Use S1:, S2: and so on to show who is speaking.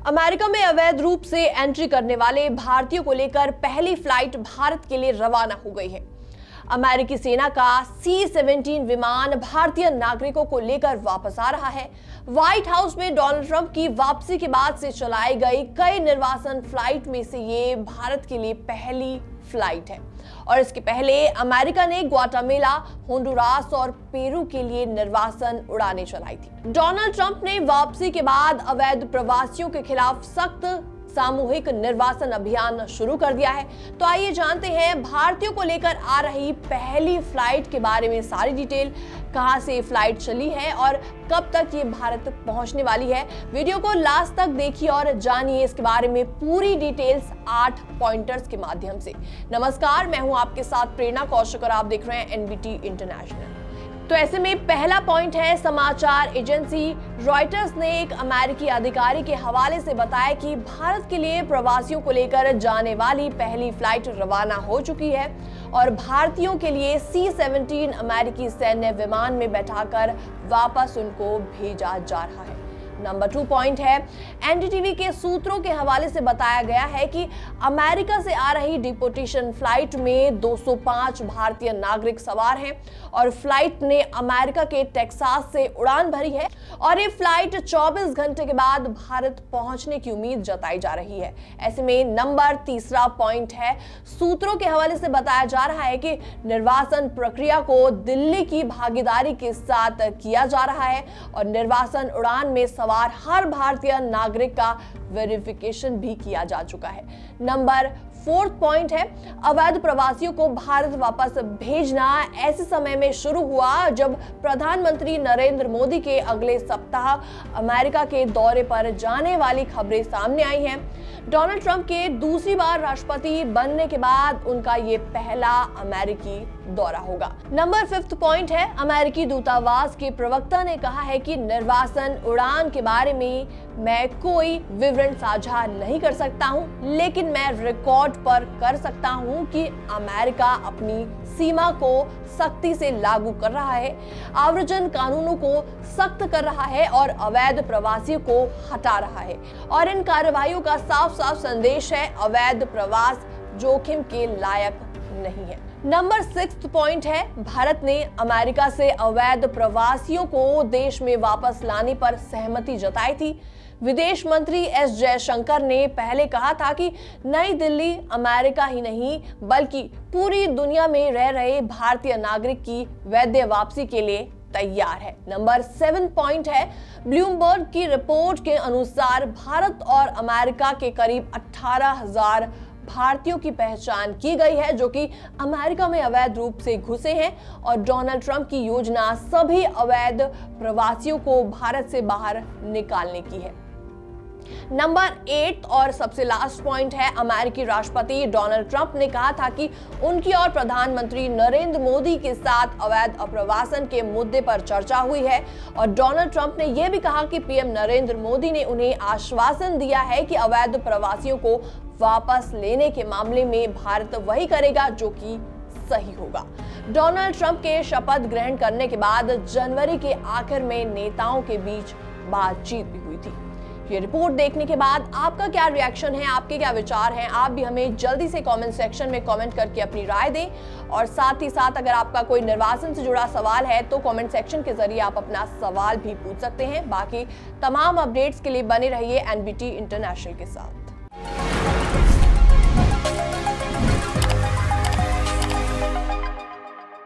S1: America में अवैध रूप से एंट्री करने वाले भारतीयों को लेकर पहली फ्लाइट भारत के लिए रवाना हो गई है। अमेरिकी सेना का C-17 विमान भारतीय नागरिकों को लेकर वापस आ रहा है। व्हाइट हाउस में डोनाल्ड ट्रंप की वापसी के बाद से चलाई गई कई निर्वासन फ्लाइट में से ये भारत के लिए पहली फ्लाइट है और इसके पहले अमेरिका ने ग्वाटेमाला, होंडुरास और पेरू के लिए निर्वासन उड़ानें चलाई थी। डोनाल्ड ट्रंप ने वापसी के बाद अवैध प्रवासियों के खिलाफ सख्त सामूहिक निर्वासन अभियान शुरू कर दिया है। तो आइए जानते हैं भारतीयों को लेकर आ रही पहली फ्लाइट के बारे में सारी डिटेल, कहां से फ्लाइट चली है और कब तक ये भारत पहुंचने वाली है। वीडियो को लास्ट तक देखिए और जानिए इसके बारे में पूरी डिटेल्स 8 पॉइंटर्स के माध्यम से। नमस्कार, मैं हूं आपके साथ प्रेरणा कौशिक और आप देख रहे हैं एनबीटी इंटरनेशनल। तो ऐसे में पहला पॉइंट है, समाचार एजेंसी रॉयटर्स ने एक अमेरिकी अधिकारी के हवाले से बताया कि भारत के लिए प्रवासियों को लेकर जाने वाली पहली फ्लाइट रवाना हो चुकी है और भारतीयों के लिए C-17 अमेरिकी सैन्य विमान में बैठाकर वापस उनको भेजा जा रहा है। नंबर 2 पॉइंट है, एनडीटीवी के सूत्रों के हवाले से बताया गया है कि अमेरिका से आ रही डिपोर्टेशन फ्लाइट में 205 भारतीय नागरिक सवार हैं और फ्लाइट ने अमेरिका के टेक्सास से उड़ान भरी है और ये फ्लाइट 24 घंटे के बाद भारत पहुंचने की उम्मीद जताई जा रही है। ऐसे में नंबर 3 पॉइंट है, सूत्रों के हवाले से बताया जा रहा है कि निर्वासन प्रक्रिया को दिल्ली की भागीदारी के साथ किया जा रहा है और निर्वासन उड़ान में सवार हर भारतीय नागरिक का वेरिफिकेशन भी किया जा चुका है। नंबर 4 पॉइंट है, अवैध प्रवासियों को भारत वापस भेजना ऐसे समय में शुरू हुआ जब प्रधानमंत्री नरेंद्र मोदी के अगले सप्ताह अमेरिका के दौरे पर जाने वाली खबरें सामने आई हैं। डोनाल्ड ट्रंप के दूसरी बार राष्ट्रपति बनने के बाद उनका ये पहला अमेरिकी दौरा होगा। नंबर 5 पॉइंट है, अमेरिकी दूतावास के प्रवक्ता ने कहा है कि निर्वासन उड़ान के बारे में मैं कोई विवरण साझा नहीं कर सकता हूं, लेकिन मैं रिकॉर्ड पर कर सकता हूं कि अमेरिका अपनी सीमा को सख्ती से लागू कर रहा है, आव्रजन कानूनों को सख्त कर रहा है और अवैध प्रवासियों को हटा रहा है और इन कार्रवाइयों का साफ साफ संदेश है, अवैध प्रवास जोखिम के लायक नहीं है। नंबर 6 पॉइंट है, भारत ने अमेरिका से अवैध प्रवासियों को देश में वापस लाने पर सहमति जताई थी। विदेश मंत्री एस जयशंकर ने पहले कहा था कि नई दिल्ली अमेरिका ही नहीं बल्कि पूरी दुनिया में रह रहे भारतीय नागरिक की वैध वापसी के लिए तैयार है। नंबर 7 पॉइंट है, ब्लूमबर्ग की रिपोर्ट के अनुसार भारत और अमेरिका के करीब 18,000 भारतीयों की पहचान की गई है जो कि अमेरिका में अवैध रूप से घुसे हैं और डोनाल्ड ट्रंप की योजना सभी अवैध प्रवासियों को भारत से बाहर निकालने की है। नंबर 8 और सबसे लास्ट पॉइंट है, अमेरिकी राष्ट्रपति डोनाल्ड ट्रंप ने कहा था कि उनकी और प्रधानमंत्री नरेंद्र मोदी के साथ अवैध अप्रवासन के मुद्दे पर चर्चा हुई है और डोनाल्ड ट्रंप ने यह भी कहा कि पीएम नरेंद्र मोदी ने उन्हें आश्वासन दिया है कि अवैध प्रवासियों को वापस लेने के मामले में भारत वही करेगा जो कि सही होगा। डोनाल्ड ट्रंप के शपथ ग्रहण करने के बाद जनवरी के आखिर में नेताओं के बीच बातचीत भी हुई थी। ये रिपोर्ट देखने के बाद आपका क्या रिएक्शन है, आपके क्या विचार हैं? आप भी हमें जल्दी से कमेंट सेक्शन में कमेंट करके अपनी राय दें और साथ ही साथ अगर आपका कोई निर्वासन से जुड़ा सवाल है तो कमेंट सेक्शन के जरिए आप अपना सवाल भी पूछ सकते हैं। बाकी तमाम अपडेट्स के लिए बने रहिए एनबीटी इंटरनेशनल के साथ।